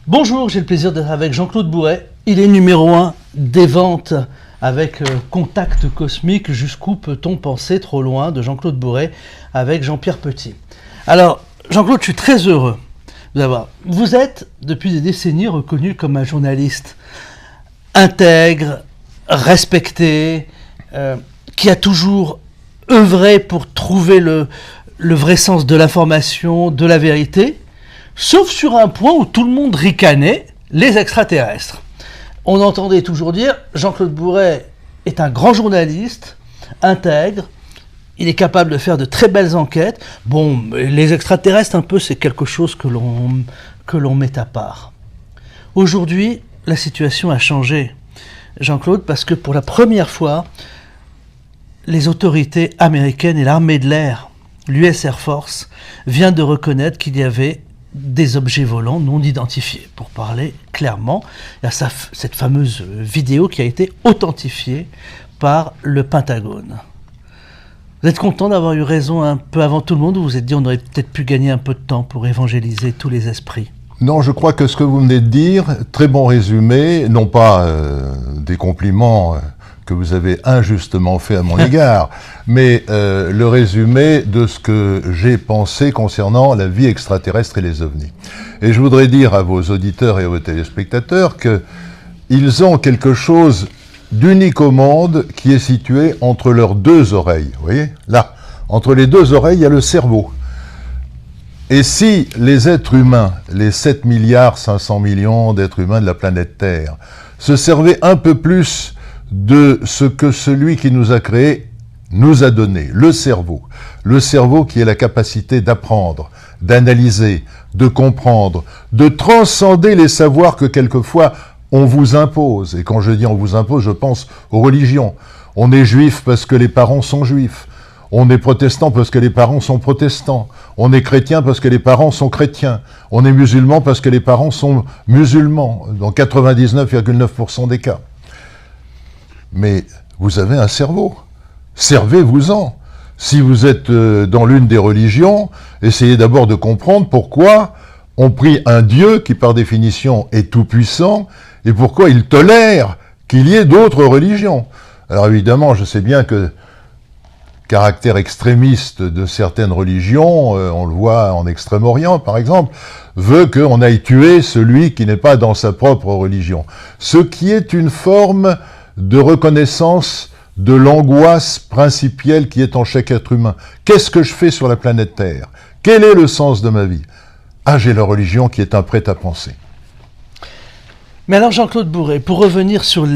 Bonjour, j'ai le plaisir d'être avec Jean-Claude Bourret. Il est numéro 1 des ventes avec Contact Cosmique. Jusqu'où peut-on penser trop loin de Jean-Claude Bourret avec Jean-Pierre Petit. Alors, Jean-Claude, je suis très heureux de vous avoir. Vous êtes, depuis des décennies, reconnu comme un journaliste intègre, respecté, qui a toujours œuvré pour trouver le vrai sens de l'information, de la vérité. Sauf sur un point où tout le monde ricanait, les extraterrestres. On entendait toujours dire, Jean-Claude Bourret est un grand journaliste, intègre, il est capable de faire de très belles enquêtes. Bon, les extraterrestres, un peu, c'est quelque chose que l'on met à part. Aujourd'hui, la situation a changé, Jean-Claude, parce que pour la première fois, les autorités américaines et l'armée de l'air, l'US Air Force, vient de reconnaître qu'il y avait des objets volants non identifiés. Pour parler clairement, il y a cette fameuse vidéo qui a été authentifiée par le Pentagone. Vous êtes content d'avoir eu raison un peu avant tout le monde, ou vous vous êtes dit on aurait peut-être pu gagner un peu de temps pour évangéliser tous les esprits? Non, je crois que ce que vous venez de dire, très bon résumé, non pas des compliments que vous avez injustement fait à mon égard, mais le résumé de ce que j'ai pensé concernant la vie extraterrestre et les ovnis. Et je voudrais dire à vos auditeurs et à vos téléspectateurs qu'ils ont quelque chose d'unique au monde qui est situé entre leurs deux oreilles. Vous voyez, là, entre les deux oreilles, il y a le cerveau. Et si les êtres humains, les 7 milliards 500 millions d'êtres humains de la planète Terre, se servaient un peu plus de ce que celui qui nous a créés nous a donné, le cerveau qui est la capacité d'apprendre, d'analyser, de comprendre, de transcender les savoirs que quelquefois on vous impose. Et quand je dis on vous impose, je pense aux religions. On est juif parce que les parents sont juifs. On est protestant parce que les parents sont protestants. On est chrétien parce que les parents sont chrétiens. On est musulman parce que les parents sont musulmans, dans 99,9% des cas. Mais vous avez un cerveau. Servez-vous-en. Si vous êtes dans l'une des religions, essayez d'abord de comprendre pourquoi on prie un Dieu qui, par définition, est tout-puissant, et pourquoi il tolère qu'il y ait d'autres religions. Alors évidemment, je sais bien que caractère extrémiste de certaines religions, on le voit en Extrême-Orient par exemple, veut qu'on aille tuer celui qui n'est pas dans sa propre religion. Ce qui est une forme de reconnaissance de l'angoisse principielle qui est en chaque être humain. Qu'est-ce que je fais sur la planète Terre? Quel est le sens de ma vie? Ah, j'ai la religion qui est un prêt-à-penser. Mais alors Jean-Claude Bourret, pour revenir sur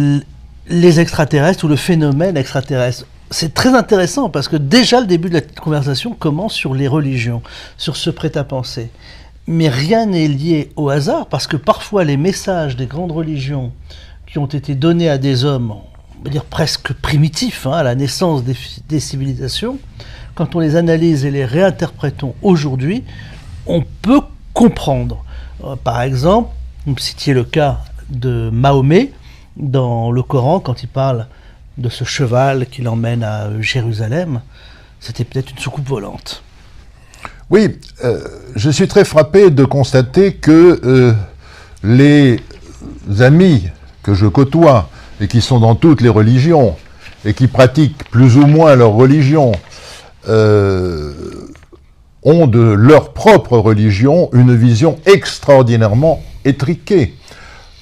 les extraterrestres ou le phénomène extraterrestre, c'est très intéressant parce que déjà le début de la conversation commence sur les religions, sur ce prêt-à-penser. Mais rien n'est lié au hasard parce que parfois les messages des grandes religions qui ont été donnés à des hommes, on va dire presque primitifs, à la naissance des civilisations, quand on les analyse et les réinterprétons aujourd'hui, on peut comprendre. Par exemple, vous citiez le cas de Mahomet dans le Coran, quand il parle de ce cheval qui l'emmène à Jérusalem, c'était peut-être une soucoupe volante. Oui, je suis très frappé de constater que les amis que je côtoie, et qui sont dans toutes les religions, et qui pratiquent plus ou moins leur religion, ont de leur propre religion une vision extraordinairement étriquée.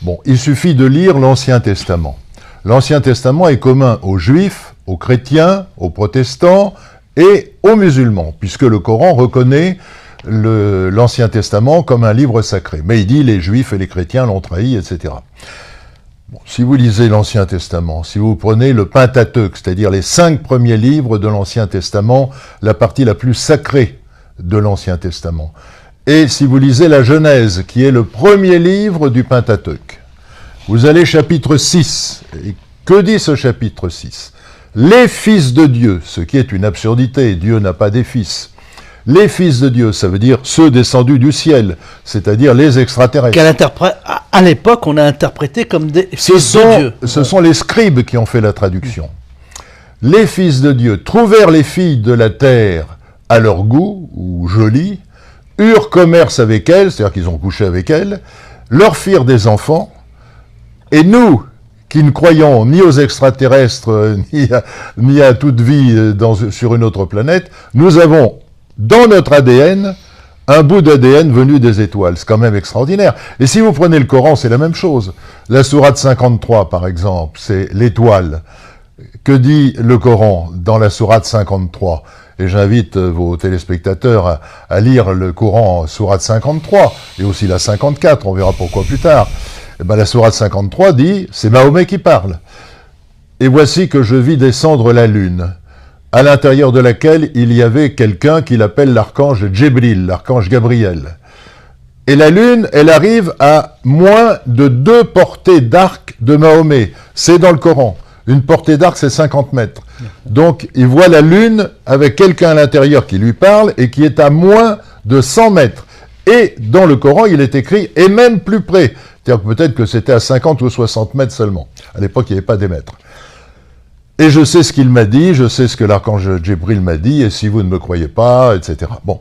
Bon, il suffit de lire l'Ancien Testament. L'Ancien Testament est commun aux Juifs, aux chrétiens, aux protestants et aux musulmans, puisque le Coran reconnaît l'Ancien Testament comme un livre sacré. Mais il dit les Juifs et les chrétiens l'ont trahi, etc. Bon, si vous lisez l'Ancien Testament, si vous prenez le Pentateuque, c'est-à-dire les 5 premiers livres de l'Ancien Testament, la partie la plus sacrée de l'Ancien Testament, et si vous lisez la Genèse, qui est le premier livre du Pentateuque, vous allez chapitre 6. Et que dit ce chapitre 6? Les fils de Dieu, ce qui est une absurdité, Dieu n'a pas des fils. Les fils de Dieu, ça veut dire ceux descendus du ciel, c'est-à-dire les extraterrestres. À l'époque, on a interprété comme des fils de Dieu. Ce sont les scribes qui ont fait la traduction. Les fils de Dieu trouvèrent les filles de la terre à leur goût, ou jolies, eurent commerce avec elles, c'est-à-dire qu'ils ont couché avec elles, leur firent des enfants, et nous, qui ne croyons ni aux extraterrestres, ni à toute vie sur une autre planète, nous avons dans notre ADN un bout d'ADN venu des étoiles. C'est quand même extraordinaire. Et si vous prenez le Coran, c'est la même chose. La sourate 53, par exemple, c'est l'étoile. Que dit le Coran dans la sourate 53 ? Et j'invite vos téléspectateurs à lire le Coran sourate 53, et aussi la 54, on verra pourquoi plus tard. Et ben, la sourate 53 dit, c'est Mahomet qui parle. Et voici que je vis descendre la lune, à l'intérieur de laquelle il y avait quelqu'un qu'il appelle l'archange Djibril, l'archange Gabriel. Et la lune, elle arrive à moins de 2 portées d'arc de Mahomet. C'est dans le Coran. Une portée d'arc, c'est 50 mètres. Donc, il voit la lune avec quelqu'un à l'intérieur qui lui parle et qui est à moins de 100 mètres. Et dans le Coran, il est écrit, et même plus près. C'est-à-dire que peut-être que c'était à 50 ou 60 mètres seulement. À l'époque, il n'y avait pas des mètres. Et je sais ce qu'il m'a dit, je sais ce que l'archange Djibril m'a dit, et si vous ne me croyez pas, etc. Bon.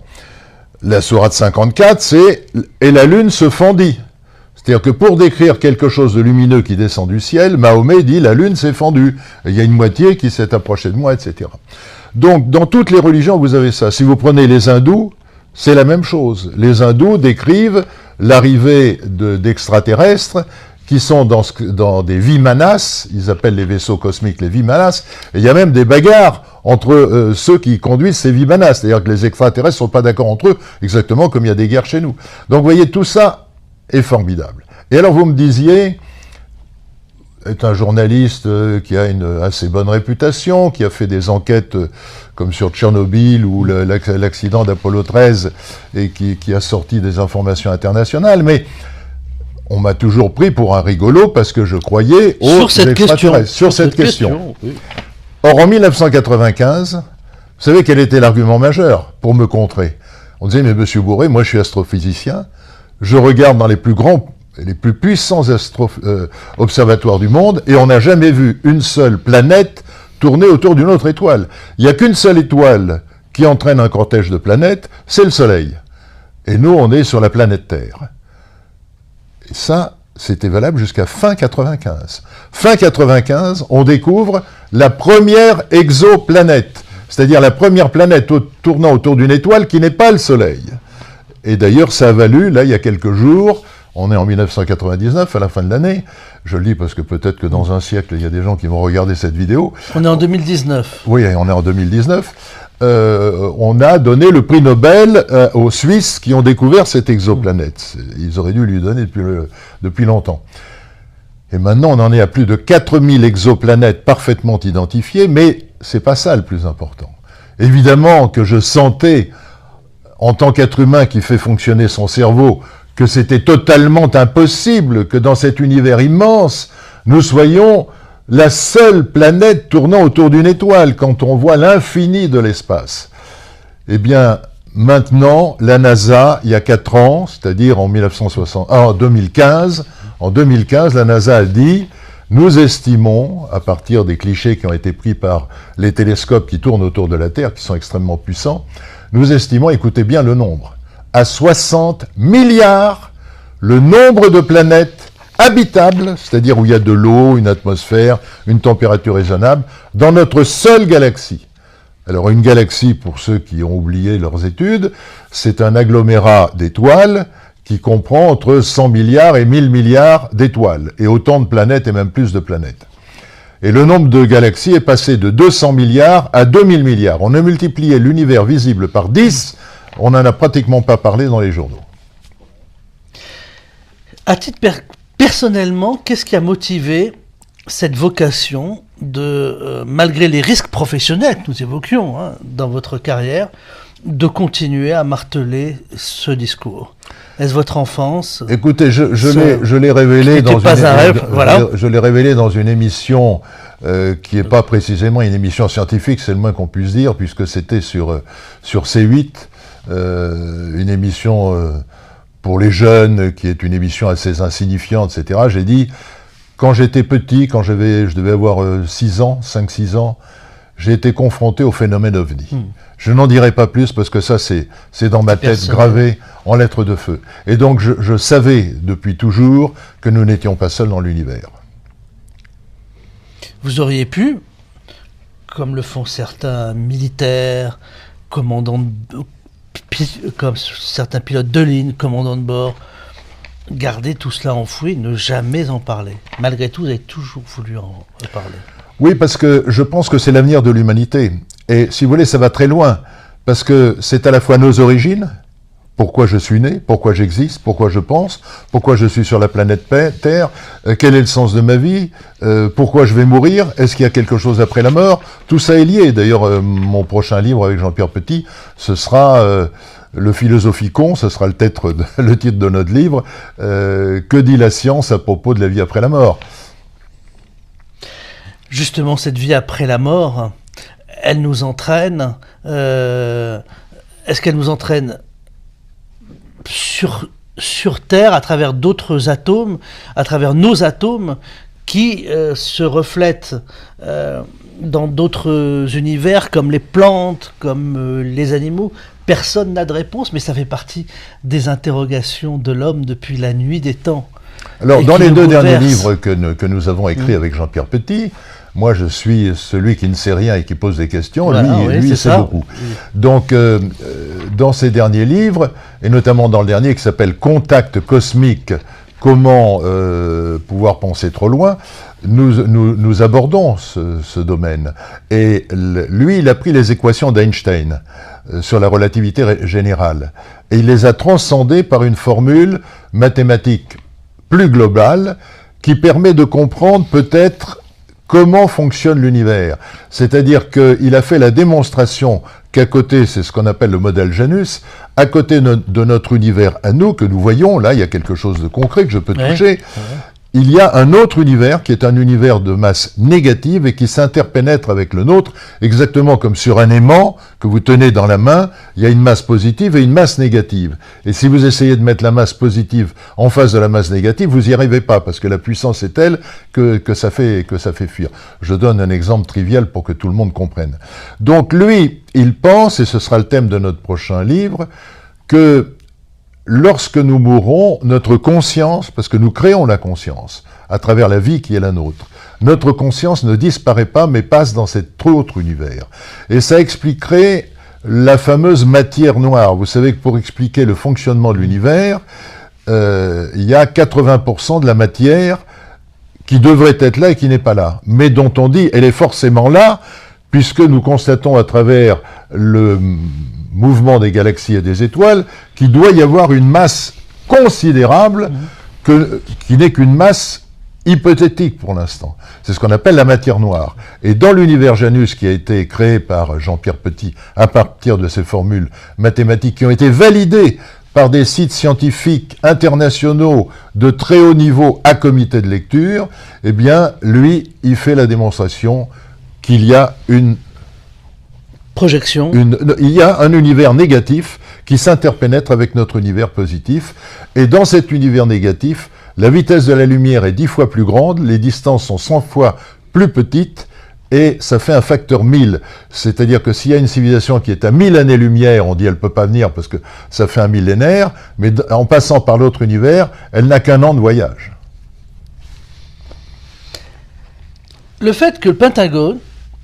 La sourate 54, c'est « Et la lune se fendit ». C'est-à-dire que pour décrire quelque chose de lumineux qui descend du ciel, Mahomet dit « la lune s'est fendue ». Il y a une moitié qui s'est approchée de moi, etc. Donc, dans toutes les religions, vous avez ça. Si vous prenez les hindous, c'est la même chose. Les hindous décrivent l'arrivée d'extraterrestres qui sont dans des vimanas, ils appellent les vaisseaux cosmiques les vimanas, et il y a même des bagarres entre ceux qui conduisent ces vimanas, c'est-à-dire que les extraterrestres ne sont pas d'accord entre eux, exactement comme il y a des guerres chez nous. Donc vous voyez, tout ça est formidable. Et alors vous me disiez, est un journaliste qui a une assez bonne réputation, qui a fait des enquêtes comme sur Tchernobyl ou l'accident d'Apollo 13 et qui a sorti des informations internationales, mais on m'a toujours pris pour un rigolo parce que je croyais aux extraterrestres. Sur cette question. Oui. Or, en 1995, vous savez quel était l'argument majeur pour me contrer? On disait, mais monsieur Bourret, moi je suis astrophysicien, je regarde dans les plus grands et les plus puissants observatoires du monde, et on n'a jamais vu une seule planète tourner autour d'une autre étoile. Il n'y a qu'une seule étoile qui entraîne un cortège de planètes, c'est le Soleil. Et nous, on est sur la planète Terre. Et ça, c'était valable jusqu'à fin 95. Fin 95, on découvre la première exoplanète, c'est-à-dire la première planète tournant autour d'une étoile qui n'est pas le Soleil. Et d'ailleurs, ça a valu, là, il y a quelques jours, on est en 1999, à la fin de l'année, je le dis parce que peut-être que dans un siècle, il y a des gens qui vont regarder cette vidéo. On est en 2019. Oui, on est en 2019. On a donné le prix Nobel aux Suisses qui ont découvert cette exoplanète. Ils auraient dû lui donner depuis longtemps. Et maintenant, on en est à plus de 4000 exoplanètes parfaitement identifiées, mais c'est pas ça le plus important. Évidemment que je sentais, en tant qu'être humain qui fait fonctionner son cerveau, que c'était totalement impossible que dans cet univers immense, nous soyons la seule planète tournant autour d'une étoile, quand on voit l'infini de l'espace. Eh bien, maintenant, la NASA, il y a 4 ans, c'est-à-dire en 2015, la NASA a dit, nous estimons, à partir des clichés qui ont été pris par les télescopes qui tournent autour de la Terre, qui sont extrêmement puissants, nous estimons, écoutez bien le nombre, à 60 milliards, le nombre de planètes habitable, c'est-à-dire où il y a de l'eau, une atmosphère, une température raisonnable, dans notre seule galaxie. Alors une galaxie, pour ceux qui ont oublié leurs études, c'est un agglomérat d'étoiles qui comprend entre 100 milliards et 1000 milliards d'étoiles, et autant de planètes et même plus de planètes. Et le nombre de galaxies est passé de 200 milliards à 2000 milliards. On a multiplié l'univers visible par 10, on n'en a pratiquement pas parlé dans les journaux. À titre personnellement, qu'est-ce qui a motivé cette vocation de, malgré les risques professionnels que nous évoquions dans votre carrière, de continuer à marteler ce discours? Est-ce votre enfance? Écoutez, je l'ai révélé dans je l'ai révélé dans une émission qui n'est pas précisément une émission scientifique, c'est le moins qu'on puisse dire, puisque c'était sur C8, une émission pour les jeunes, qui est une émission assez insignifiante, etc. J'ai dit, quand j'étais petit, quand je devais avoir 6 ans, 5-6 ans, j'ai été confronté au phénomène OVNI. Je n'en dirai pas plus parce que ça, c'est dans ma tête gravé en lettres de feu. Et donc, je savais depuis toujours que nous n'étions pas seuls dans l'univers. Vous auriez pu, comme le font certains militaires, commandants, comme certains pilotes de ligne, commandants de bord, garder tout cela enfoui, ne jamais en parler. Malgré tout, vous avez toujours voulu en parler. Oui, parce que je pense que c'est l'avenir de l'humanité. Et si vous voulez, ça va très loin. Parce que c'est à la fois nos origines, pourquoi je suis né, pourquoi j'existe, pourquoi je pense, pourquoi je suis sur la planète Terre, quel est le sens de ma vie, pourquoi je vais mourir, est-ce qu'il y a quelque chose après la mort. Tout ça est lié. D'ailleurs, mon prochain livre avec Jean-Pierre Petit, ce sera... Le Philosophicon, ce sera le titre de notre livre, que dit la science à propos de la vie après la mort? Justement, cette vie après la mort, elle nous entraîne, est-ce qu'elle nous entraîne sur Terre, à travers d'autres atomes, à travers nos atomes, qui se reflètent dans d'autres univers, comme les plantes, comme les animaux? Personne n'a de réponse, mais ça fait partie des interrogations de l'homme depuis la nuit des temps. Alors, dans les deux derniers livres que nous avons écrits avec Jean-Pierre Petit, moi je suis celui qui ne sait rien et qui pose des questions, voilà, lui il sait beaucoup. Donc, dans ces derniers livres, et notamment dans le dernier qui s'appelle « Contact cosmique, comment pouvoir penser trop loin », nous abordons ce domaine. Et lui, il a pris les équations d'Einstein sur la relativité générale. Et il les a transcendées par une formule mathématique plus globale qui permet de comprendre peut-être comment fonctionne l'univers. C'est-à-dire qu'il a fait la démonstration qu'à côté, c'est ce qu'on appelle le modèle Janus, à côté de notre univers à nous, que nous voyons, là, il y a quelque chose de concret que je peux toucher, il y a un autre univers qui est un univers de masse négative et qui s'interpénètre avec le nôtre, exactement comme sur un aimant que vous tenez dans la main, il y a une masse positive et une masse négative. Et si vous essayez de mettre la masse positive en face de la masse négative, vous n'y arrivez pas, parce que la puissance est telle que ça fait fuir. Je donne un exemple trivial pour que tout le monde comprenne. Donc lui, il pense, et ce sera le thème de notre prochain livre, que lorsque nous mourrons, notre conscience, parce que nous créons la conscience à travers la vie qui est la nôtre, notre conscience ne disparaît pas mais passe dans cet autre univers. Et ça expliquerait la fameuse matière noire. Vous savez que pour expliquer le fonctionnement de l'univers, il y a 80% de la matière qui devrait être là et qui n'est pas là, mais dont on dit elle est forcément là, puisque nous constatons à travers le mouvement des galaxies et des étoiles, qu'il doit y avoir une masse considérable qui n'est qu'une masse hypothétique pour l'instant. C'est ce qu'on appelle la matière noire. Et dans l'univers Janus qui a été créé par Jean-Pierre Petit à partir de ces formules mathématiques qui ont été validées par des sites scientifiques internationaux de très haut niveau à comité de lecture, eh bien, lui, il fait la démonstration qu'il y a une projection. Il y a un univers négatif qui s'interpénètre avec notre univers positif. Et dans cet univers négatif, la vitesse de la lumière est 10 fois plus grande, les distances sont 100 fois plus petites, et ça fait un facteur 1000. C'est-à-dire que s'il y a une civilisation qui est à 1000 années-lumière, on dit elle ne peut pas venir parce que ça fait un millénaire, mais en passant par l'autre univers, elle n'a qu'un an de voyage. Le fait que le Pentagone,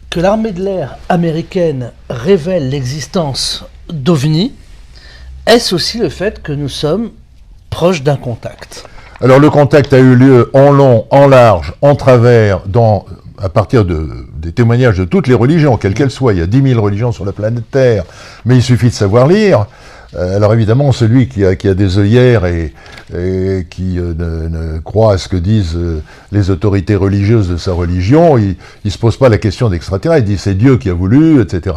que l'armée de l'air américaine révèle l'existence d'OVNI, est-ce aussi le fait que nous sommes proches d'un contact? Alors le contact a eu lieu en long, en large, en travers, à partir des témoignages de toutes les religions, quelles qu'elles soient. Il y a 10 000 religions sur la planète Terre, mais il suffit de savoir lire. Alors évidemment, celui qui a des œillères et qui ne croit à ce que disent les autorités religieuses de sa religion, il se pose pas la question d'extraterrestre, il dit c'est Dieu qui a voulu, etc.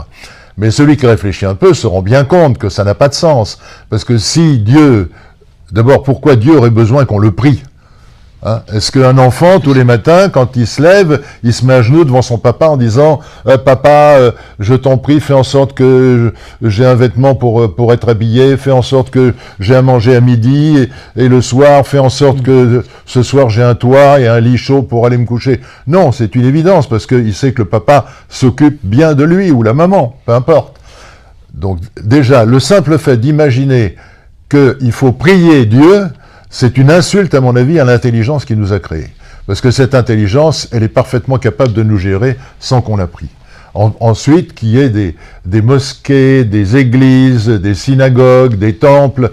Mais celui qui réfléchit un peu se rend bien compte que ça n'a pas de sens. Parce que si Dieu... D'abord, pourquoi Dieu aurait besoin qu'on le prie? Hein, est-ce qu'un enfant, tous les matins, quand il se lève, il se met à genoux devant son papa en disant « Papa, je t'en prie, fais en sorte que j'ai un vêtement pour être habillé, fais en sorte que j'ai à manger à midi, et le soir, fais en sorte que ce soir j'ai un toit et un lit chaud pour aller me coucher. » Non, c'est une évidence, parce qu'il sait que le papa s'occupe bien de lui, ou la maman, peu importe. Donc déjà, le simple fait d'imaginer qu'il faut prier Dieu, c'est une insulte, à mon avis, à l'intelligence qui nous a créés. Parce que cette intelligence, elle est parfaitement capable de nous gérer sans qu'on la prie. Ensuite, qu'il y ait des mosquées, des églises, des synagogues, des temples,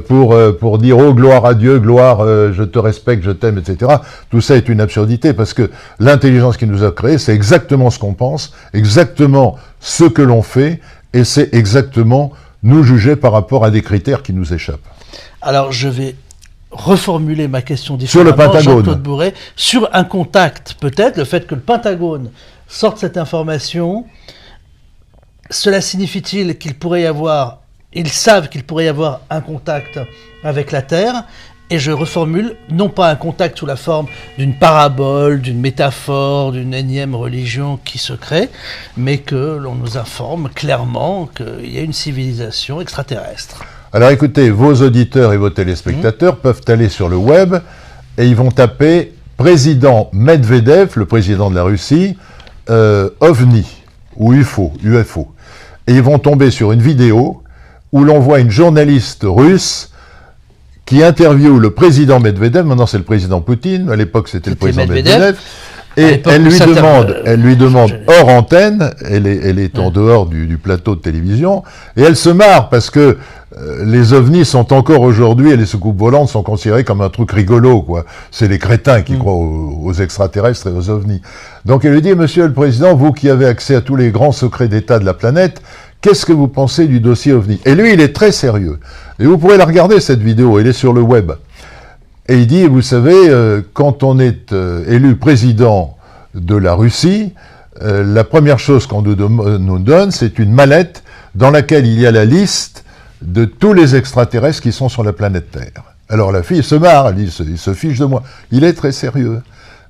pour dire « Oh, gloire à Dieu, gloire, je te respecte, je t'aime, etc. » Tout ça est une absurdité, parce que l'intelligence qui nous a créés, c'est exactement ce qu'on pense, exactement ce que l'on fait, et c'est exactement nous juger par rapport à des critères qui nous échappent. Alors, je vais reformuler ma question différemment, sur le Pentagone. Jean-Claude Bourret, sur un contact, peut-être, le fait que le Pentagone sorte cette information, cela signifie-t-il qu'il pourrait y avoir, ils savent qu'il pourrait y avoir un contact avec la Terre, et je reformule, non pas un contact sous la forme d'une parabole, d'une métaphore, d'une énième religion qui se crée, mais que l'on nous informe clairement qu'il y a une civilisation extraterrestre. Alors écoutez, vos auditeurs et vos téléspectateurs peuvent aller sur le web et ils vont taper président Medvedev, le président de la Russie, OVNI, ou UFO. Et ils vont tomber sur une vidéo où l'on voit une journaliste russe qui interviewe le président Medvedev, maintenant c'est le président Poutine, à l'époque c'était le président Medvedev, et elle lui demande hors antenne, elle est en dehors du plateau de télévision, et elle se marre parce que les ovnis sont encore aujourd'hui, et les soucoupes volantes sont considérées comme un truc rigolo, quoi. C'est les crétins qui croient aux extraterrestres et aux ovnis. Donc elle lui dit, Monsieur le Président, vous qui avez accès à tous les grands secrets d'État de la planète, qu'est-ce que vous pensez du dossier ovni? Et lui, il est très sérieux. Et vous pourrez la regarder, cette vidéo, elle est sur le web. Et il dit, vous savez, quand on est élu président de la Russie, la première chose qu'on nous donne, c'est une mallette dans laquelle il y a la liste de tous les extraterrestres qui sont sur la planète Terre. Alors la fille se marre, elle dit, il se fiche de moi. Il est très sérieux.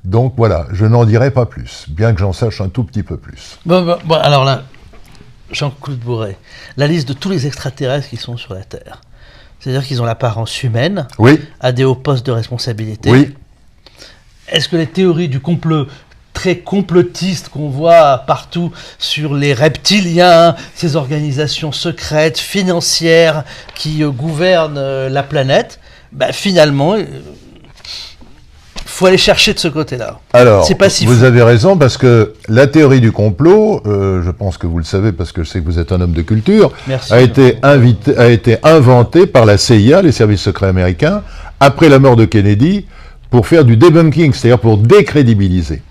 Donc voilà, je n'en dirai pas plus, bien que j'en sache un tout petit peu plus. Bon, alors là, Jean-Claude Bourret, la liste de tous les extraterrestres qui sont sur la Terre. C'est-à-dire qu'ils ont l'apparence humaine, oui, à des hauts postes de responsabilité. Oui. Est-ce que les théories du complot très complotistes qu'on voit partout sur les reptiliens, ces organisations secrètes, financières qui gouvernent la planète, finalement, faut aller chercher de ce côté-là. Alors, c'est pas si vous fou. avez raison, parce que la théorie du complot, je pense que vous le savez parce que je sais que vous êtes un homme de culture, Merci, a été inventée par la CIA, les services secrets américains, après la mort de Kennedy, pour faire du debunking, c'est-à-dire pour décrédibiliser.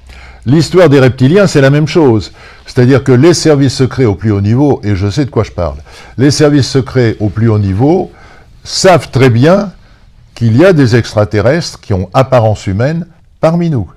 L'histoire des reptiliens, c'est la même chose. C'est-à-dire que les services secrets au plus haut niveau, et je sais de quoi je parle, les services secrets au plus haut niveau savent très bien qu'il y a des extraterrestres qui ont apparence humaine parmi nous.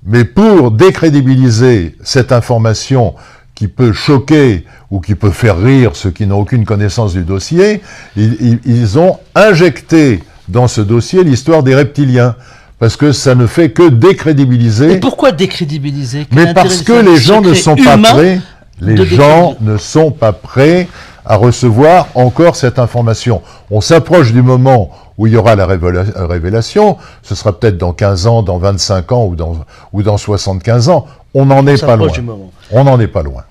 Mais pour décrédibiliser cette information qui peut choquer ou qui peut faire rire ceux qui n'ont aucune connaissance du dossier, ils ont injecté dans ce dossier l'histoire des reptiliens. Parce que ça ne fait que décrédibiliser. Et pourquoi décrédibiliser? Mais parce que les gens ne sont pas prêts. Les gens ne sont pas prêts à recevoir encore cette information. On s'approche du moment où il y aura la révélation. Ce sera peut-être dans 15 ans, dans 25 ans ou dans 75 ans. On n'en est pas loin. On n'en est pas loin.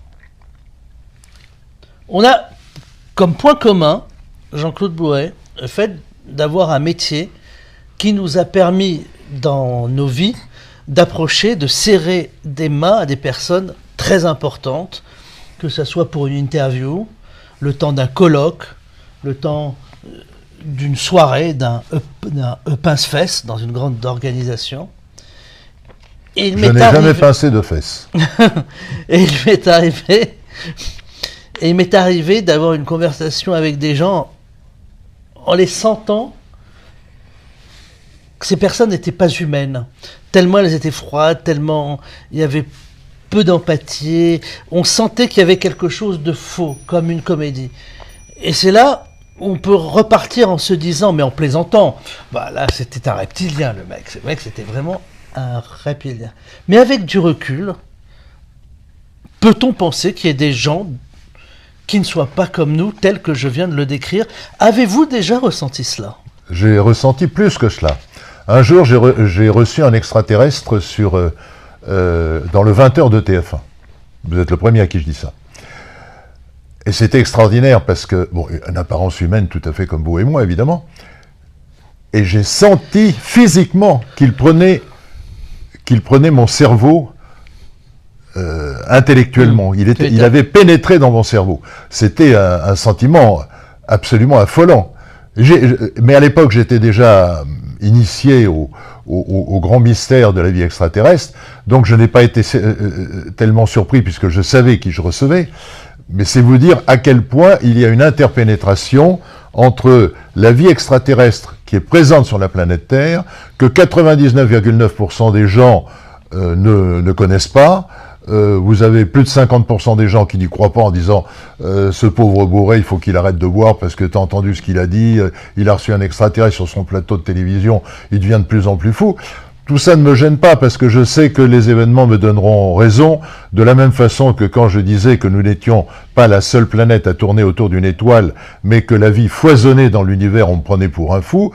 On a comme point commun, Jean-Claude Bourret, le fait d'avoir un métier qui nous a permis dans nos vies d'approcher, de serrer des mains à des personnes très importantes, que ce soit pour une interview, le temps d'un colloque, le temps d'une soirée, d'un pince-fesses dans une grande organisation. Et je n'ai jamais pincé de fesses. Et il m'est arrivé d'avoir une conversation avec des gens en les sentant que ces personnes n'étaient pas humaines, tellement elles étaient froides, tellement il y avait peu d'empathie, on sentait qu'il y avait quelque chose de faux, comme une comédie. Et c'est là on peut repartir en se disant, mais en plaisantant, bah là c'était un reptilien le mec, c'est vrai que c'était vraiment un reptilien. Mais avec du recul, peut-on penser qu'il y ait des gens qui ne soient pas comme nous, tels que je viens de le décrire? Avez-vous déjà ressenti cela? J'ai ressenti plus que cela. Un jour, j'ai reçu un extraterrestre dans le 20h de TF1. Vous êtes le premier à qui je dis ça. Et c'était extraordinaire parce que, bon, une apparence humaine tout à fait comme vous et moi, évidemment. Et j'ai senti physiquement qu'il prenait mon cerveau intellectuellement. Il avait pénétré dans mon cerveau. C'était un sentiment absolument affolant. Mais à l'époque, j'étais déjà initié au grand mystère de la vie extraterrestre, donc je n'ai pas été tellement surpris puisque je savais qui je recevais. Mais c'est vous dire à quel point il y a une interpénétration entre la vie extraterrestre qui est présente sur la planète Terre, que 99,9% des gens ne connaissent pas. Vous avez plus de 50% des gens qui n'y croient pas en disant ce pauvre bourré, il faut qu'il arrête de boire parce que t'as entendu ce qu'il a dit, il a reçu un extraterrestre sur son plateau de télévision, il devient de plus en plus fou. Tout ça ne me gêne pas parce que je sais que les événements me donneront raison, de la même façon que quand je disais que nous n'étions pas la seule planète à tourner autour d'une étoile, mais que la vie foisonnait dans l'univers, on me prenait pour un fou,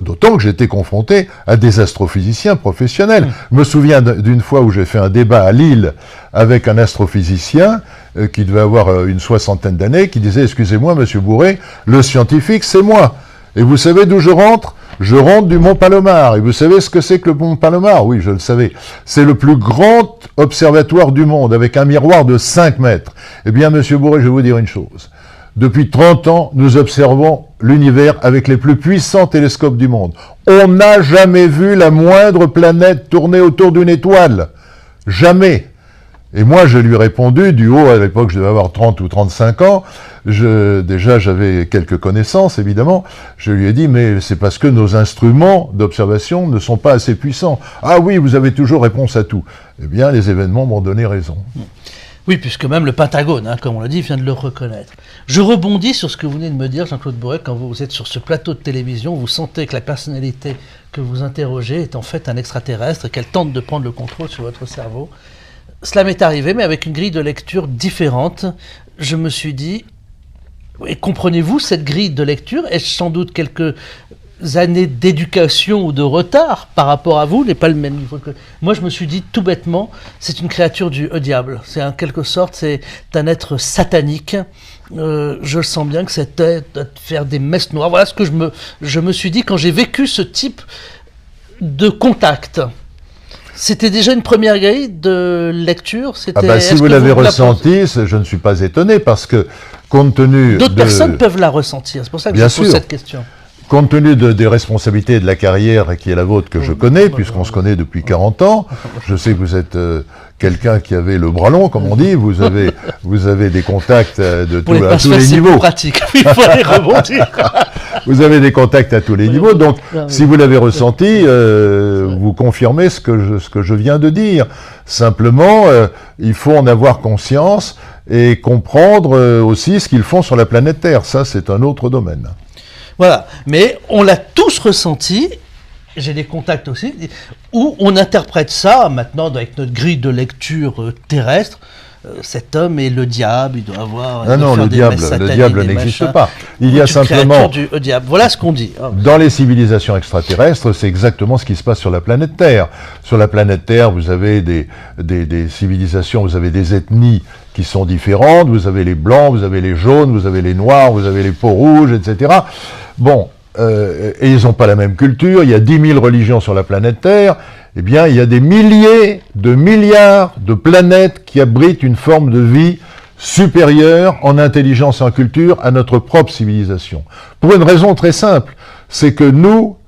d'autant que j'étais confronté à des astrophysiciens professionnels. Je me souviens d'une fois où j'ai fait un débat à Lille avec un astrophysicien qui devait avoir une soixantaine d'années, qui disait « Excusez-moi, monsieur Bourré, le scientifique, c'est moi. Et vous savez d'où je rentre ? Je rentre du Mont Palomar. Et vous savez ce que c'est que le Mont Palomar ? Oui, je le savais. C'est le plus grand observatoire du monde, avec un miroir de 5 mètres. Eh bien, monsieur Bourré, je vais vous dire une chose. Depuis 30 ans, nous observons l'univers avec les plus puissants télescopes du monde. On n'a jamais vu la moindre planète tourner autour d'une étoile. Jamais. Et moi, je lui ai répondu, du haut, à l'époque, je devais avoir 30 ou 35 ans, déjà, j'avais quelques connaissances, évidemment, je lui ai dit, mais c'est parce que nos instruments d'observation ne sont pas assez puissants. Ah oui, vous avez toujours réponse à tout. Eh bien, les événements m'ont donné raison. Oui, puisque même le Pentagone, comme on l'a dit, vient de le reconnaître. Je rebondis sur ce que vous venez de me dire, Jean-Claude Bourré, quand vous êtes sur ce plateau de télévision, vous sentez que la personnalité que vous interrogez est en fait un extraterrestre et qu'elle tente de prendre le contrôle sur votre cerveau. Cela m'est arrivé, mais avec une grille de lecture différente. Je me suis dit, et comprenez-vous cette grille de lecture? Est-ce sans doute quelques années d'éducation ou de retard par rapport à vous, n'est pas le même niveau que... Moi, je me suis dit tout bêtement, c'est une créature du diable. C'est en quelque sorte, c'est un être satanique. Je le sens bien que c'était de faire des messes noires. Voilà ce que je me suis dit quand j'ai vécu ce type de contact. C'était déjà une première grille de lecture. Si vous l'avez ressenti, je ne suis pas étonné parce que compte tenu d'autres personnes peuvent la ressentir. C'est pour ça que je pose cette question. Compte tenu des responsabilités de la carrière qui est la vôtre que je connais, puisqu'on se connaît depuis 40 ans, je sais que vous êtes quelqu'un qui avait le bras long, comme on dit, vous avez des contacts à tous les niveaux. Pratique. Il faut les rebondir. Vous avez des contacts à tous les niveaux, donc si vous l'avez ressenti, vous confirmez ce que je viens de dire. Simplement, il faut en avoir conscience et comprendre aussi ce qu'ils font sur la planète Terre. Ça, c'est un autre domaine. Voilà, mais on l'a tous ressenti, j'ai des contacts aussi, où on interprète ça, maintenant, avec notre grille de lecture terrestre, cet homme est le diable, il doit avoir... Ah non, le diable n'existe pas. Il y a simplement... du diable. Voilà ce qu'on dit. Dans les civilisations extraterrestres, c'est exactement ce qui se passe sur la planète Terre. Sur la planète Terre, vous avez des civilisations, vous avez des ethnies qui sont différentes, vous avez les blancs, vous avez les jaunes, vous avez les noirs, vous avez les peaux rouges, etc. Bon, et ils n'ont pas la même culture, il y a 10 000 religions sur la planète Terre, eh bien, il y a des milliers de milliards de planètes qui abritent une forme de vie supérieure en intelligence et en culture à notre propre civilisation. Pour une raison très simple, c'est que nous,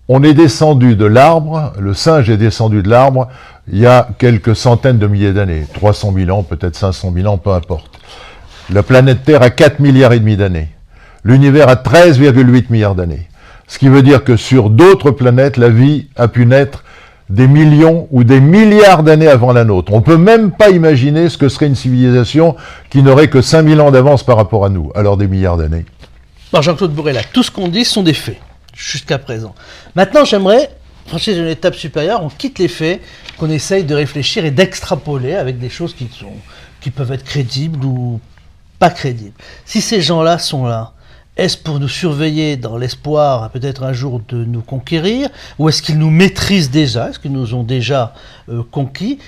on est descendu de l'arbre, le singe est descendu de l'arbre, il y a quelques centaines de milliers d'années, 300 000 ans, peut-être 500 000 ans, peu importe. La planète Terre a 4 milliards et demi d'années. L'univers a 13,8 milliards d'années. Ce qui veut dire que sur d'autres planètes, la vie a pu naître des millions ou des milliards d'années avant la nôtre. On ne peut même pas imaginer ce que serait une civilisation qui n'aurait que 5000 ans d'avance par rapport à nous, alors des milliards d'années. Alors Jean-Claude Bourret, là, tout ce qu'on dit sont des faits, jusqu'à présent. Maintenant, j'aimerais franchir une étape supérieure, on quitte les faits, qu'on essaye de réfléchir et d'extrapoler avec des choses qui peuvent être crédibles ou pas crédibles. Si ces gens-là sont là, est-ce pour nous surveiller dans l'espoir peut-être un jour de nous conquérir, ou est-ce qu'ils nous maîtrisent déjà, est-ce qu'ils nous ont déjà conquis?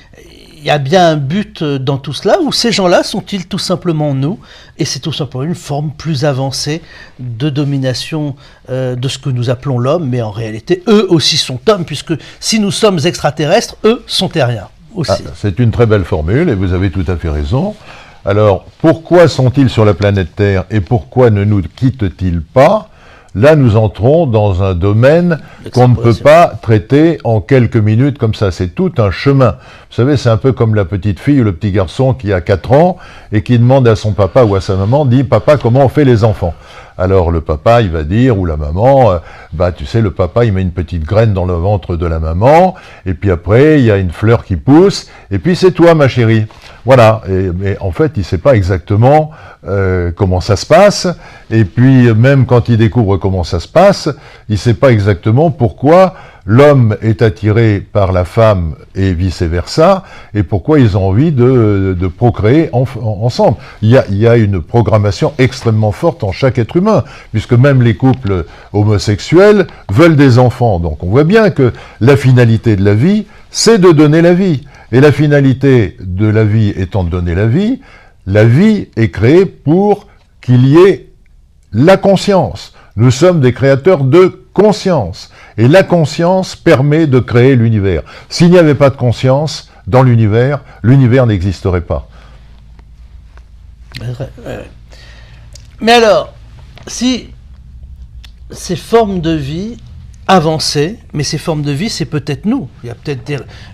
Il y a bien un but dans tout cela, ou ces gens-là sont-ils tout simplement nous, et c'est tout simplement une forme plus avancée de domination de ce que nous appelons l'homme, mais en réalité, eux aussi sont hommes, puisque si nous sommes extraterrestres, eux sont terriens aussi. Ah, c'est une très belle formule, et vous avez tout à fait raison. Alors, pourquoi sont-ils sur la planète Terre, et pourquoi ne nous quittent-ils pas? Là, nous entrons dans un domaine qu'on ne peut pas traiter en quelques minutes comme ça. C'est tout un chemin. Vous savez, c'est un peu comme la petite fille ou le petit garçon qui a 4 ans et qui demande à son papa ou à sa maman, dit « Papa, comment on fait les enfants ?» Alors le papa, il va dire, ou la maman, bah tu sais, le papa, il met une petite graine dans le ventre de la maman, et puis après, il y a une fleur qui pousse, et puis c'est toi, ma chérie. Voilà, mais en fait, il ne sait pas exactement comment ça se passe, et puis même quand il découvre comment ça se passe, il ne sait pas exactement pourquoi l'homme est attiré par la femme et vice-versa, et pourquoi ils ont envie de procréer ensemble. Il y a une programmation extrêmement forte en chaque être humain, puisque même les couples homosexuels veulent des enfants. Donc on voit bien que la finalité de la vie, c'est de donner la vie. Et la finalité de la vie étant de donner la vie est créée pour qu'il y ait la conscience. Nous sommes des créateurs de conscience. Et la conscience permet de créer l'univers. S'il n'y avait pas de conscience dans l'univers n'existerait pas. Mais alors, si ces formes de vie avancées, mais ces formes de vie, c'est peut-être nous. Il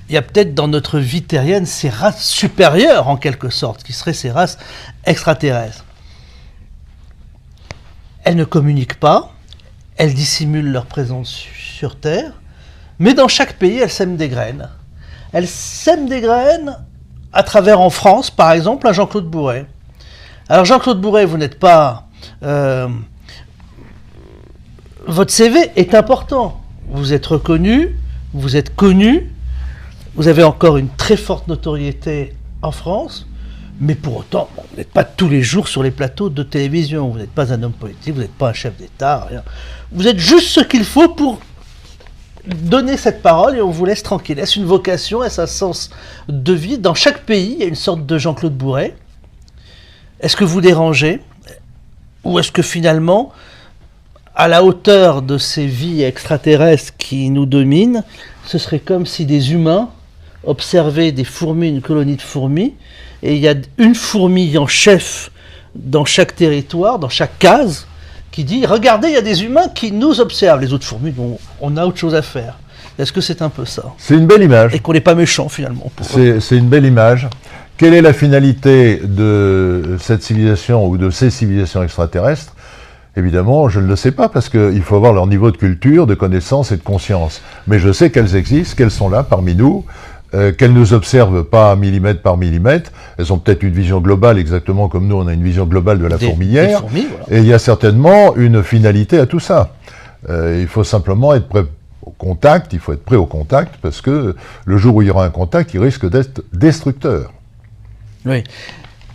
y a peut-être dans notre vie terrienne ces races supérieures, en quelque sorte, qui seraient ces races extraterrestres. Elles ne communiquent pas, elles dissimulent leur présence sur Terre, mais dans chaque pays, elles sèment des graines. Elles sèment des graines à travers, en France, par exemple, un Jean-Claude Bourret. Alors Jean-Claude Bourret, vous n'êtes pas... votre CV est important. Vous êtes reconnu, vous êtes connu, vous avez encore une très forte notoriété en France, mais pour autant, vous n'êtes pas tous les jours sur les plateaux de télévision, vous n'êtes pas un homme politique, vous n'êtes pas un chef d'État, rien. Vous êtes juste ce qu'il faut pour donner cette parole et on vous laisse tranquille. Est-ce une vocation, est-ce un sens de vie? Dans chaque pays, il y a une sorte de Jean-Claude Bourret. Est-ce que vous dérangez? Ou est-ce que finalement, à la hauteur de ces vies extraterrestres qui nous dominent, ce serait comme si des humains observaient des fourmis, une colonie de fourmis, et il y a une fourmi en chef dans chaque territoire, dans chaque case, qui dit « Regardez, il y a des humains qui nous observent. » Les autres fourmis, on a autre chose à faire. Est-ce que c'est un peu ça? C'est une belle image. Et qu'on n'est pas méchant finalement. C'est une belle image. Quelle est la finalité de cette civilisation ou de ces civilisations extraterrestres? Évidemment, je ne le sais pas, parce qu'il faut avoir leur niveau de culture, de connaissance et de conscience. Mais je sais qu'elles existent, qu'elles sont là parmi nous, qu'elles ne nous observent pas millimètre par millimètre. Elles ont peut-être une vision globale, exactement comme nous, on a une vision globale de la fourmilière. Voilà. Et il y a certainement une finalité à tout ça. Il faut simplement être prêt au contact, il faut être prêt au contact, parce que le jour où il y aura un contact, il risque d'être destructeur. Oui.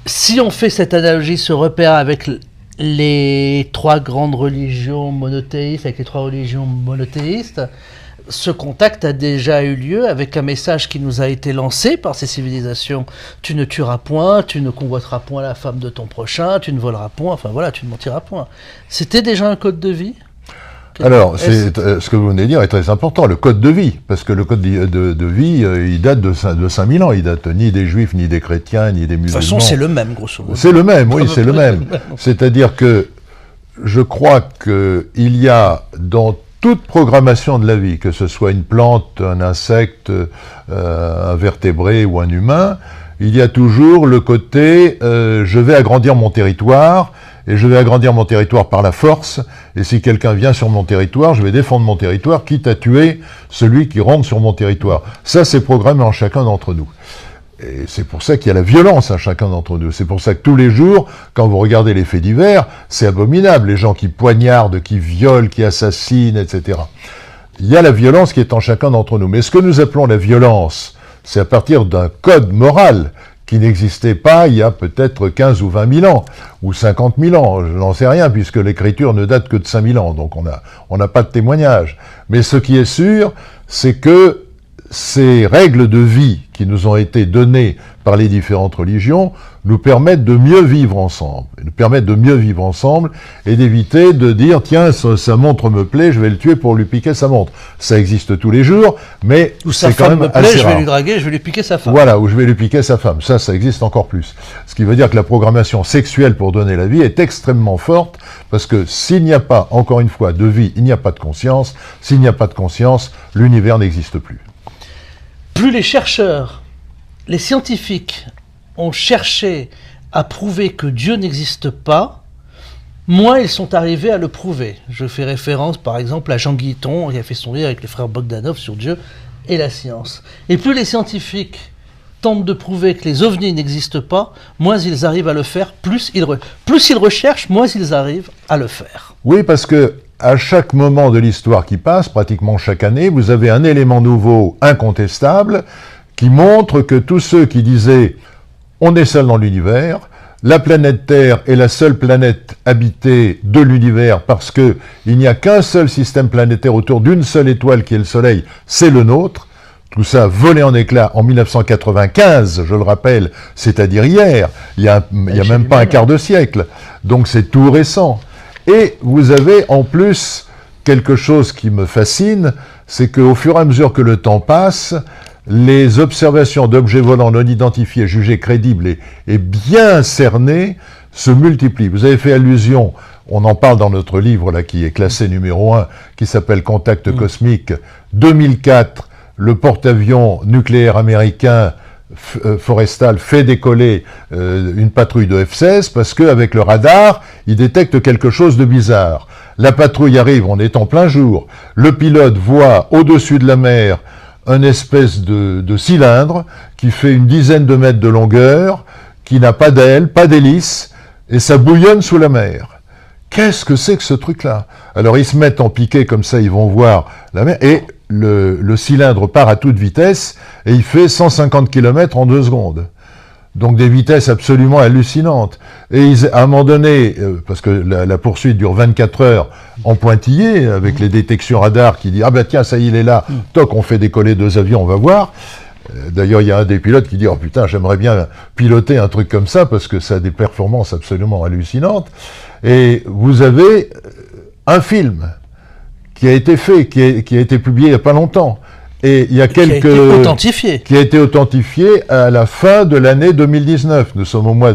Si on fait cette analogie, ce repère avec les 3 grandes religions monothéistes, avec les 3 religions monothéistes, ce contact a déjà eu lieu avec un message qui nous a été lancé par ces civilisations. Tu ne tueras point, tu ne convoiteras point la femme de ton prochain, tu ne voleras point, enfin voilà, tu ne mentiras point. C'était déjà un code de vie? Alors, ce que vous venez de dire est très important, le code de vie, parce que le code de vie, il date de 5000 ans, il date ni des juifs, ni des chrétiens, ni des musulmans. De toute façon, c'est le même, grosso modo. C'est le même, oui, c'est le même. C'est-à-dire que je crois qu'il y a dans toute programmation de la vie, que ce soit une plante, un insecte, un vertébré ou un humain, il y a toujours le côté je vais agrandir mon territoire, et je vais agrandir mon territoire par la force, et si quelqu'un vient sur mon territoire, je vais défendre mon territoire, quitte à tuer celui qui rentre sur mon territoire. Ça, c'est programmé en chacun d'entre nous. Et c'est pour ça qu'il y a la violence à chacun d'entre nous. C'est pour ça que tous les jours, quand vous regardez les faits divers, c'est abominable. Les gens qui poignardent, qui violent, qui assassinent, etc. Il y a la violence qui est en chacun d'entre nous. Mais ce que nous appelons la violence, c'est à partir d'un code moral qui n'existait pas il y a peut-être 15 ou 20 000 ans, ou 50 000 ans, je n'en sais rien, puisque l'écriture ne date que de 5 000 ans, donc on n'a pas de témoignage. Mais ce qui est sûr, c'est que ces règles de vie qui nous ont été données par les différentes religions nous permettent de mieux vivre ensemble, et d'éviter de dire « tiens, sa montre me plaît, je vais le tuer pour lui piquer sa montre ». Ça existe tous les jours, mais c'est quand même assez rare. Ou sa femme me plaît, je vais lui draguer, je vais lui piquer sa femme. Voilà, ou je vais lui piquer sa femme. Ça existe encore plus. Ce qui veut dire que la programmation sexuelle pour donner la vie est extrêmement forte, parce que s'il n'y a pas, encore une fois, de vie, il n'y a pas de conscience. S'il n'y a pas de conscience, l'univers n'existe plus. Plus les chercheurs, les scientifiques ont cherché à prouver que Dieu n'existe pas, moins ils sont arrivés à le prouver. Je fais référence par exemple à Jean Guiton, qui a fait son livre avec les frères Bogdanov sur Dieu et la science. Et plus les scientifiques tentent de prouver que les ovnis n'existent pas, moins ils arrivent à le faire, plus ils recherchent, moins ils arrivent à le faire. Oui, parce que à chaque moment de l'histoire qui passe, pratiquement chaque année, vous avez un élément nouveau, incontestable, qui montre que tous ceux qui disaient « on est seul dans l'univers », la planète Terre est la seule planète habitée de l'univers parce qu'il n'y a qu'un seul système planétaire autour d'une seule étoile qui est le Soleil, c'est le nôtre. Tout ça volé en éclats en 1995, je le rappelle, c'est-à-dire hier, il y a même pas un quart de siècle, donc c'est tout récent. Et vous avez en plus quelque chose qui me fascine, c'est qu'au fur et à mesure que le temps passe, les observations d'objets volants non identifiés, jugés crédibles et bien cernés, se multiplient. Vous avez fait allusion, on en parle dans notre livre là qui est classé numéro 1, qui s'appelle Contact cosmique, 2004, le porte-avions nucléaire américain Forrestal fait décoller une patrouille de F-16 parce qu'avec le radar, il détecte quelque chose de bizarre. La patrouille arrive, on est en plein jour. Le pilote voit au-dessus de la mer une espèce de cylindre qui fait une dizaine de mètres de longueur, qui n'a pas d'aile, pas d'hélice, et ça bouillonne sous la mer. Qu'est-ce que c'est que ce truc-là? Alors ils se mettent en piqué comme ça, ils vont voir la mer, et le cylindre part à toute vitesse, et il fait 150 km en 2 secondes. Donc des vitesses absolument hallucinantes. Et à un moment donné, parce que la poursuite dure 24 heures en pointillé, avec les détections radar qui dit « Ah ben tiens, ça y est, il est là, toc, on fait décoller 2 avions, on va voir ». D'ailleurs, il y a un des pilotes qui dit « Oh putain, j'aimerais bien piloter un truc comme ça, parce que ça a des performances absolument hallucinantes ». Et vous avez un film qui a été fait, qui a été publié il n'y a pas longtemps. Et il y a qui a été authentifié à la fin de l'année 2019. Nous sommes au mois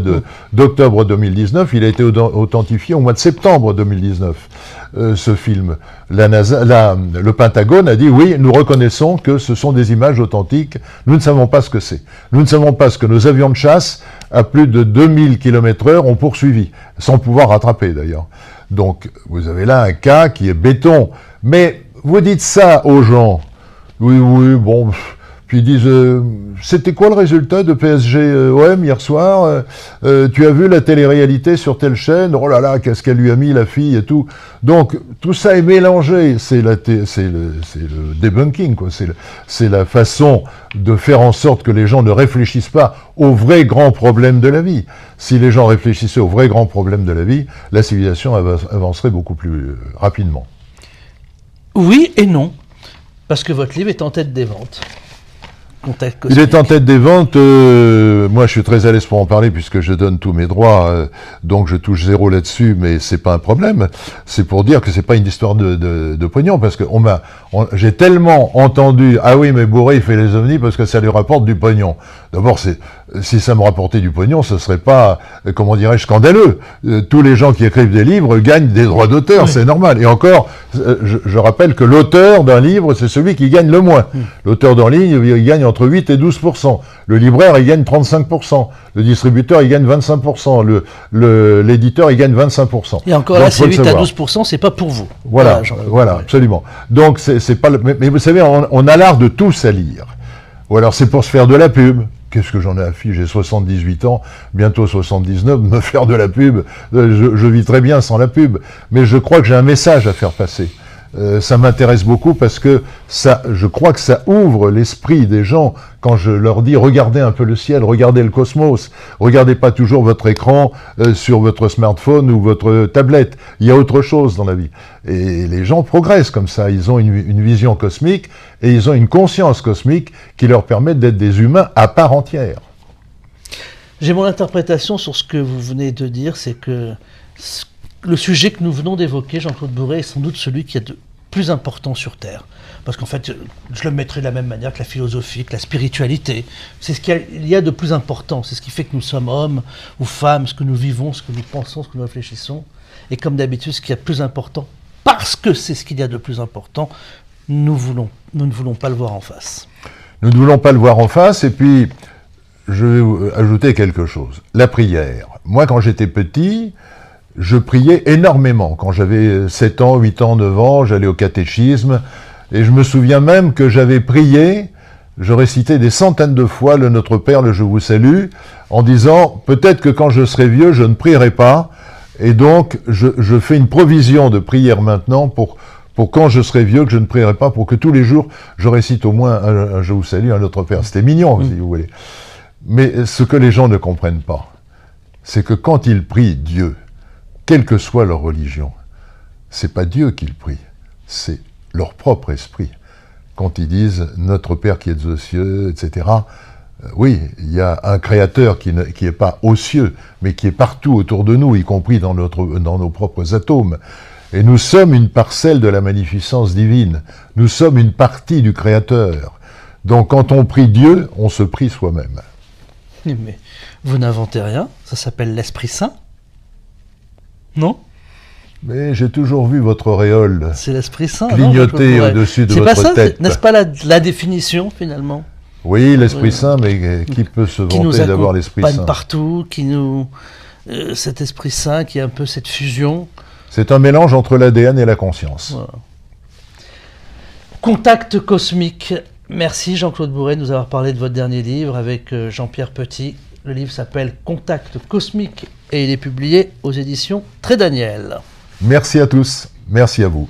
d'octobre 2019. Il a été authentifié au mois de septembre 2019. Ce film, le Pentagone a dit oui, nous reconnaissons que ce sont des images authentiques. Nous ne savons pas ce que c'est. Nous ne savons pas ce que nos avions de chasse à plus de 2000 km/h ont poursuivi, sans pouvoir rattraper d'ailleurs. Donc vous avez là un cas qui est béton. Mais vous dites ça aux gens. Oui, bon, puis ils disent, c'était quoi le résultat de PSG-OM hier soir? Tu as vu la télé-réalité sur telle chaîne? Oh là là, qu'est-ce qu'elle lui a mis, la fille, et tout. Donc, tout ça est mélangé, c'est le debunking, quoi. C'est la façon de faire en sorte que les gens ne réfléchissent pas aux vrais grands problèmes de la vie. Si les gens réfléchissaient aux vrais grands problèmes de la vie, la civilisation avancerait beaucoup plus rapidement. Oui et non. Parce que votre livre est en tête des ventes. Il est en tête des ventes. Moi, je suis très à l'aise pour en parler puisque je donne tous mes droits, donc je touche 0 là-dessus, mais c'est pas un problème. C'est pour dire que c'est pas une histoire de pognon, parce que j'ai tellement entendu ah oui, mais Bourret il fait les ovnis parce que ça lui rapporte du pognon. D'abord, si ça me rapportait du pognon, ce serait pas, comment dirais-je, scandaleux. Tous les gens qui écrivent des livres gagnent des droits d'auteur, oui. C'est normal. Et encore, je rappelle que l'auteur d'un livre, c'est celui qui gagne le moins. L'auteur d'un livre, il gagne entre 8 et 12%. Le libraire, il gagne 35%. Le distributeur, il gagne 25%. L'éditeur, il gagne 25%. Et encore là, c'est 8 à 12%, c'est pas pour vous. Voilà, absolument. Donc, c'est pas mais vous savez, on a l'art de tout salir. Ou alors c'est pour se faire de la pub. Qu'est-ce que j'en ai à fiche? J'ai 78 ans, bientôt 79, me faire de la pub, je vis très bien sans la pub. Mais je crois que j'ai un message à faire passer. Ça m'intéresse beaucoup parce que je crois que ça ouvre l'esprit des gens quand je leur dis regardez un peu le ciel, regardez le cosmos, regardez pas toujours votre écran sur votre smartphone ou votre tablette. Il y a autre chose dans la vie. Et les gens progressent comme ça. Ils ont une vision cosmique et ils ont une conscience cosmique qui leur permet d'être des humains à part entière. J'ai mon interprétation sur ce que vous venez de dire, c'est que le sujet que nous venons d'évoquer, Jean-Claude Bourret, est sans doute celui qui est de plus important sur Terre. Parce qu'en fait, je le mettrai de la même manière que la philosophie, que la spiritualité. C'est ce qu'il y a de plus important. C'est ce qui fait que nous sommes hommes ou femmes, ce que nous vivons, ce que nous pensons, ce que nous réfléchissons. Et comme d'habitude, ce qui est de plus important, parce que c'est ce qu'il y a de plus important, nous ne voulons pas le voir en face. Nous ne voulons pas le voir en face, et puis je vais ajouter quelque chose. La prière. Moi, quand j'étais petit, je priais énormément. Quand j'avais 7 ans, 8 ans, 9 ans, j'allais au catéchisme, et je me souviens même que j'avais prié, je récitais des centaines de fois le Notre Père, le Je vous salue, en disant, peut-être que quand je serai vieux, je ne prierai pas, et donc je fais une provision de prière maintenant pour quand je serai vieux, que je ne prierai pas, pour que tous les jours, je récite au moins un Je vous salue, un Notre Père. C'était mignon, si vous voulez. Mais ce que les gens ne comprennent pas, c'est que quand ils prient Dieu, quelle que soit leur religion, c'est pas Dieu qu'ils prient, c'est leur propre esprit. Quand ils disent « Notre Père qui êtes aux cieux », etc., oui, il y a un Créateur qui n'est pas aux cieux, mais qui est partout autour de nous, y compris dans nos propres atomes. Et nous sommes une parcelle de la magnificence divine. Nous sommes une partie du Créateur. Donc quand on prie Dieu, on se prie soi-même. Mais vous n'inventez rien, ça s'appelle l'Esprit Saint. Non? Mais j'ai toujours vu votre auréole c'est l'Esprit Saint, clignoter au-dessus de votre tête. N'est-ce pas la définition, finalement? Oui, l'Esprit Saint, mais qui peut se vanter d'avoir l'Esprit Saint? Qui nous accompagne partout, cet Esprit Saint qui est un peu cette fusion. C'est un mélange entre l'ADN et la conscience. Voilà. Contact cosmique. Merci Jean-Claude Bourret de nous avoir parlé de votre dernier livre avec Jean-Pierre Petit. Le livre s'appelle Contact cosmique et il est publié aux éditions Trédaniel. Merci à tous. Merci à vous.